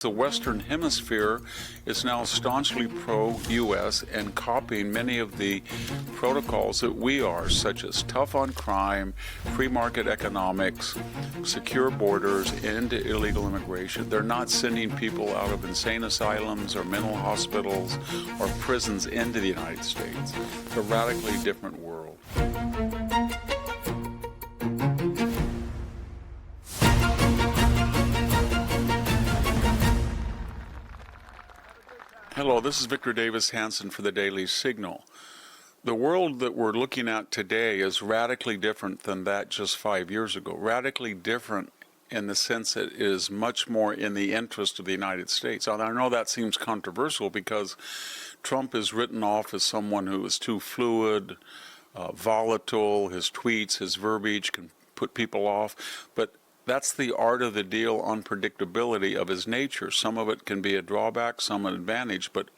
The Western Hemisphere is now staunchly pro-U.S. and copying many of the protocols that we are, such as tough on crime, free market economics, secure borders, end to illegal immigration. They're not sending people out of insane asylums or mental hospitals or prisons into the United States. It's a radically different world. Hello, this is Victor Davis Hanson for the Daily Signal. The world that we're looking at today is radically different than that just 5 years ago. Radically different in the sense that it is much more in the interest of the United States. And I know that seems controversial because Trump is written off as someone who is too fluid, volatile. His tweets, his verbiage can put people off. But that's the art of the deal, unpredictability of his nature. Some of it can be a drawback, some an advantage, but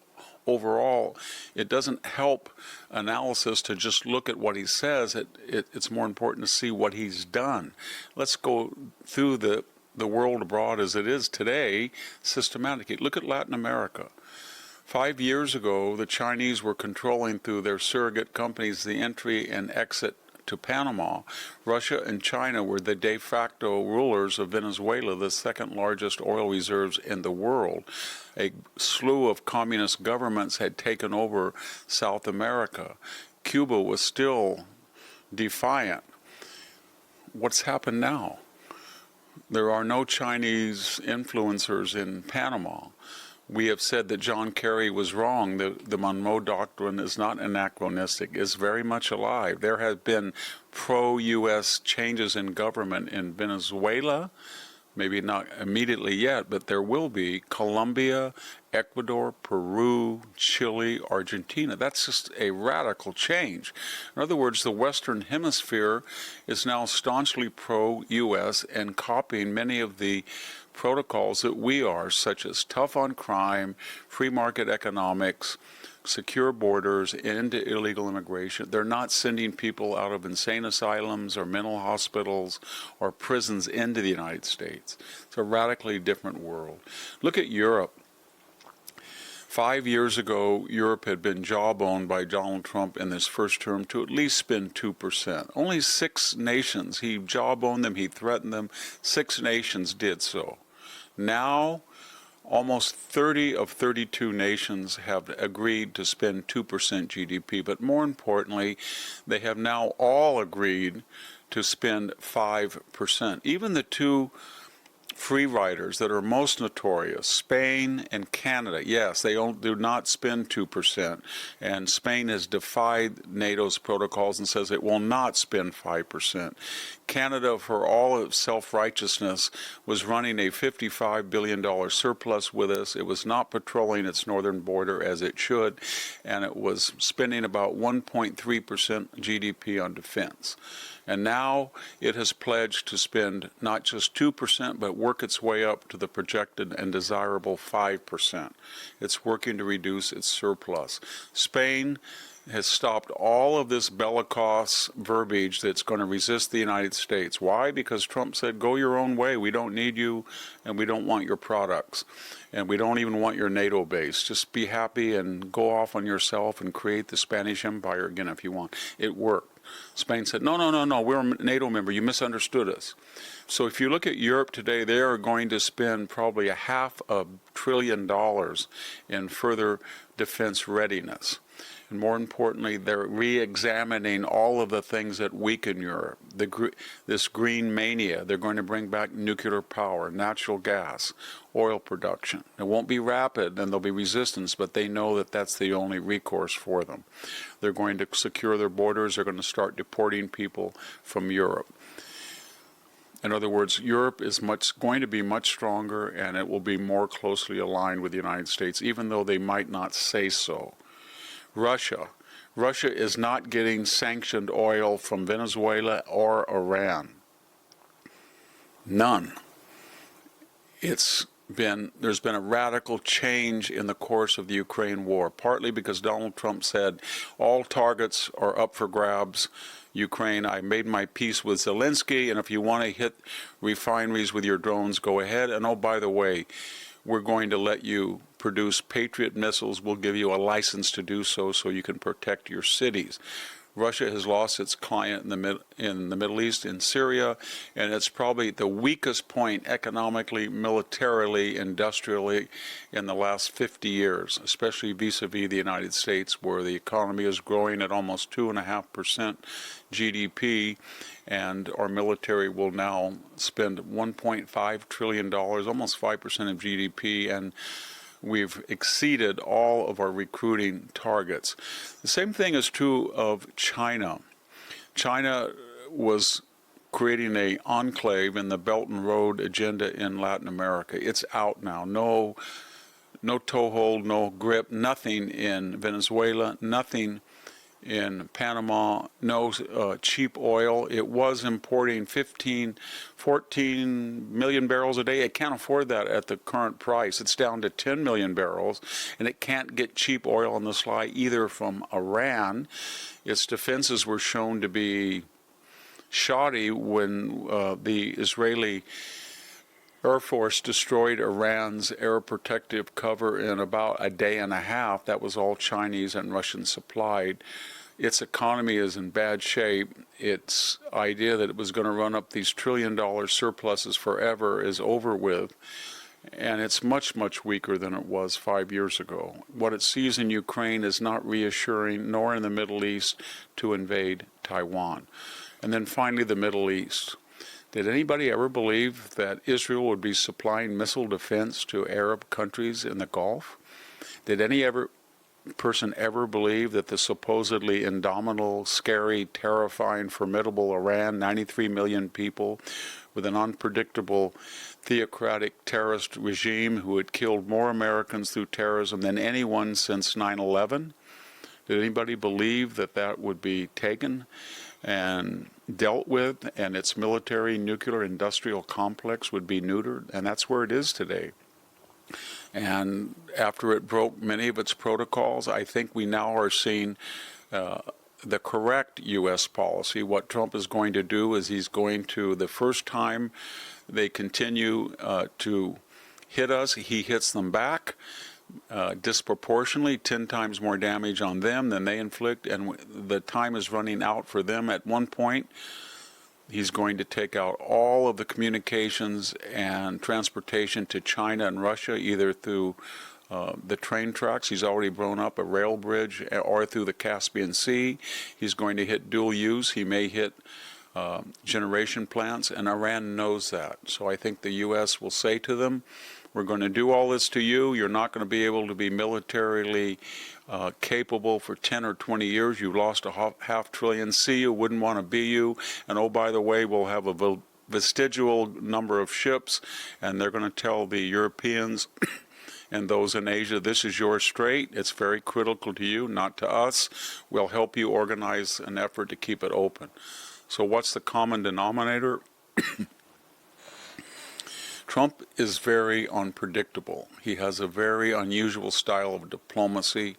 overall, it doesn't help analysis to just look at what he says. It's more important to see what he's done. Let's go through the world abroad as it is today systematically. Look at Latin America. 5 years ago, the Chinese were controlling through their surrogate companies the entry and exit to Panama. Russia and China were the de facto rulers of Venezuela, the second largest oil reserves in the world. A slew of communist governments had taken over South America. Cuba was still defiant. What's happened now? There are no Chinese influencers in Panama. We have said that John Kerry was wrong. The Monroe Doctrine is not anachronistic. It's very much alive. There have been pro-U.S. changes in government in Venezuela, maybe not immediately yet, but there will be. Colombia, Ecuador, Peru, Chile, Argentina. That's just a radical change. In other words, the Western Hemisphere is now staunchly pro-U.S. and copying many of the protocols that we are, such as tough on crime, free market economics, secure borders, end to illegal immigration. They're not sending people out of insane asylums or mental hospitals or prisons into the United States. It's a radically different world. Look at Europe. 5 years ago, Europe had been jawboned by Donald Trump in his first term to at least spend 2%. Only 6 nations, he jawboned them, he threatened them, 6 nations did so. Now, almost 30 of 32 nations have agreed to spend 2% GDP, but more importantly, they have now all agreed to spend 5%. Even the two free riders that are most notorious, Spain and Canada, yes, they do not spend 2%, and Spain has defied NATO's protocols and says it will not spend 5%. Canada, for all of self-righteousness, was running a $55 billion surplus with us. It was not patrolling its northern border as it should, and it was spending about 1.3% GDP on defense. And now it has pledged to spend not just 2%, but work its way up to the projected and desirable 5%. It's working to reduce its surplus. Spain has stopped all of this bellicose verbiage that's going to resist the United States. Why? Because Trump said, go your own way. We don't need you, and we don't want your products. And we don't even want your NATO base. Just be happy and go off on yourself and create the Spanish Empire again if you want. It worked. Spain said, no, we're a NATO member. You misunderstood us. So if you look at Europe today, they are going to spend probably $500 billion in further defense readiness. And more importantly, they're re-examining all of the things that weaken Europe. This green mania, they're going to bring back nuclear power, natural gas, oil production. It won't be rapid and there'll be resistance, but they know that that's the only recourse for them. They're going to secure their borders. They're going to start deporting people from Europe. In other words, Europe is going to be much stronger, and it will be more closely aligned with the United States, even though they might not say so. Russia is not getting sanctioned oil from Venezuela or Iran. None. There's been a radical change in the course of the Ukraine war, partly because Donald Trump said all targets are up for grabs. Ukraine, I made my peace with Zelensky, and if you want to hit refineries with your drones, go ahead. And oh, by the way, we're going to let you produce Patriot missiles. We'll give you a license to do so you can protect your cities. Russia has lost its client in the Middle East, in Syria, and it's probably the weakest point economically, militarily, industrially in the last 50 years, especially vis-a-vis the United States, where the economy is growing at almost 2.5% GDP, and our military will now spend $1.5 trillion, almost 5% of GDP, and we've exceeded all of our recruiting targets. The same thing is true of China. China was creating an enclave in the Belt and Road agenda in Latin America. It's out now. No toehold, no grip, nothing in Venezuela, nothing in Panama, no cheap oil. It was importing 14 million barrels a day. It can't afford that at the current price. It's down to 10 million barrels, and it can't get cheap oil on the sly either from Iran. Its defenses were shown to be shoddy when the Israeli Air Force destroyed Iran's air protective cover in about a day and a half. That was all Chinese and Russian supplied. Its economy is in bad shape. Its idea that it was going to run up these trillion-dollar surpluses forever is over with. And it's much, much weaker than it was 5 years ago. What it sees in Ukraine is not reassuring, nor in the Middle East, to invade Taiwan. And then finally, the Middle East. Did anybody ever believe that Israel would be supplying missile defense to Arab countries in the Gulf? Did any person ever believe that the supposedly indomitable, scary, terrifying, formidable Iran, 93 million people, with an unpredictable, theocratic terrorist regime who had killed more Americans through terrorism than anyone since 9/11? Did anybody believe that that would be taken and dealt with, and its military, nuclear, industrial complex would be neutered? And that's where it is today. And after it broke many of its protocols, I think we now are seeing the correct U.S. policy. What Trump is going to do is he's going to, the first time they continue to hit us, he hits them back. Disproportionately, 10 times more damage on them than they inflict, and the time is running out for them. At one point, he's going to take out all of the communications and transportation to China and Russia, either through the train tracks. He's already blown up a rail bridge, or through the Caspian Sea. He's going to hit dual use. He may hit generation plants, and Iran knows that. So I think the U.S. will say to them, we're going to do all this to you. You're not going to be able to be militarily capable for 10 or 20 years. You lost a half trillion. See you, wouldn't want to be you. And oh, by the way, we'll have a vestigial number of ships, and they're going to tell the Europeans and those in Asia, this is your strait. It's very critical to you, not to us. We'll help you organize an effort to keep it open. So what's the common denominator? Trump is very unpredictable. He has a very unusual style of diplomacy.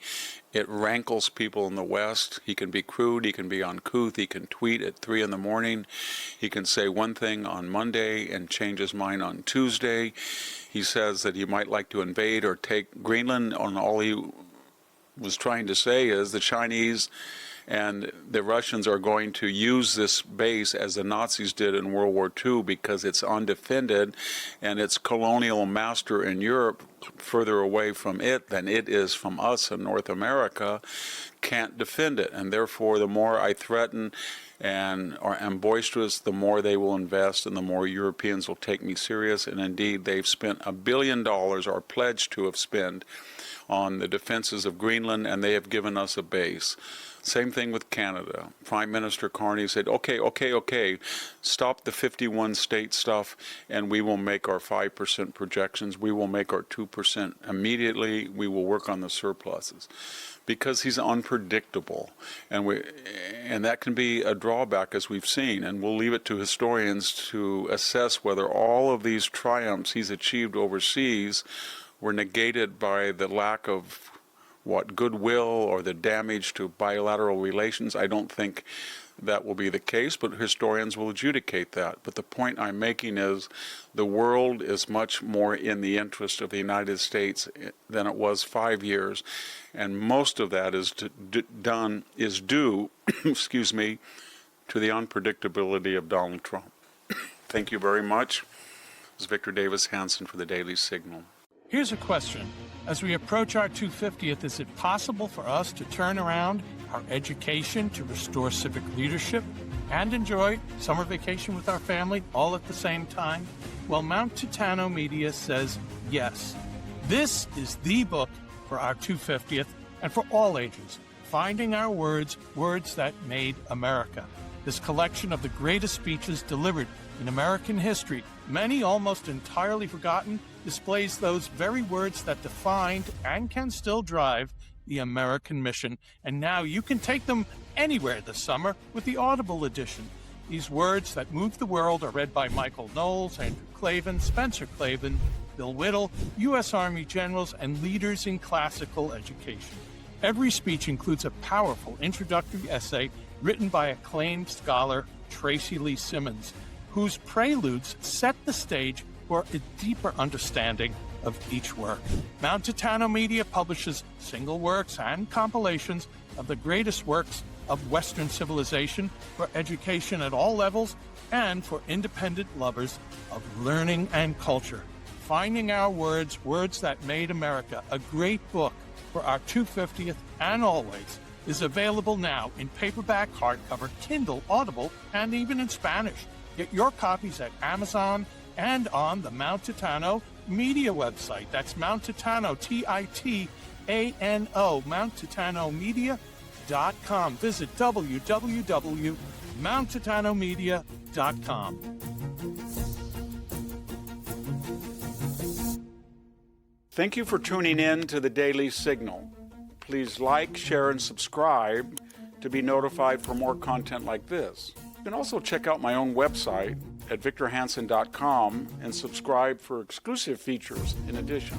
It rankles people in the West. He can be crude, he can be uncouth, he can tweet at 3 in the morning. He can say one thing on Monday and change his mind on Tuesday. He says that he might like to invade or take Greenland, and all he was trying to say is the Chinese and the Russians are going to use this base as the Nazis did in World War II because it's undefended, and its colonial master in Europe, further away from it than it is from us in North America, can't defend it. And therefore, the more I threaten and am boisterous, the more they will invest and the more Europeans will take me serious. And indeed, they've spent $1 billion, or pledged to have spent, on the defenses of Greenland, and they have given us a base. Same thing with Canada. Prime Minister Carney said, okay, stop the 51 state stuff, and we will make our 5% projections. We will make our 2% immediately. We will work on the surpluses. Because he's unpredictable, and that can be a drawback, as we've seen, and we'll leave it to historians to assess whether all of these triumphs he's achieved overseas were negated by the lack of goodwill or the damage to bilateral relations. I don't think that will be the case, but historians will adjudicate that. But the point I'm making is the world is much more in the interest of the United States than it was 5 years, and most of that is due excuse me, to the unpredictability of Donald Trump. Thank you very much. This is Victor Davis Hanson for the Daily Signal. Here's a question. As we approach our 250th, is it possible for us to turn around our education to restore civic leadership and enjoy summer vacation with our family all at the same time? Well, Mount Titano Media says yes. This is the book for our 250th and for all ages, Finding Our Words, Words That Made America. This collection of the greatest speeches delivered in American history, many almost entirely forgotten, displays those very words that defined and can still drive the American mission. And now you can take them anywhere this summer with the Audible edition. These words that moved the world are read by Michael Knowles, Andrew Klavan, Spencer Klavan, Bill Whittle, U.S. Army generals, and leaders in classical education. Every speech includes a powerful introductory essay written by acclaimed scholar Tracy Lee Simmons, whose preludes set the stage for a deeper understanding of each work. Mount Titano Media publishes single works and compilations of the greatest works of Western civilization for education at all levels and for independent lovers of learning and culture. Finding Our Words, Words That Made America, a great book for our 250th and always, is available now in paperback, hardcover, Kindle, Audible, and even in Spanish. Get your copies at Amazon and on the Mount Titano Media website. That's Mount Titano, Titano, MountTitanomedia.com. Visit www.mounttitanomedia.com. Thank you for tuning in to the Daily Signal. Please like, share, and subscribe to be notified for more content like this. You can also check out my own website at victorhanson.com and subscribe for exclusive features in addition.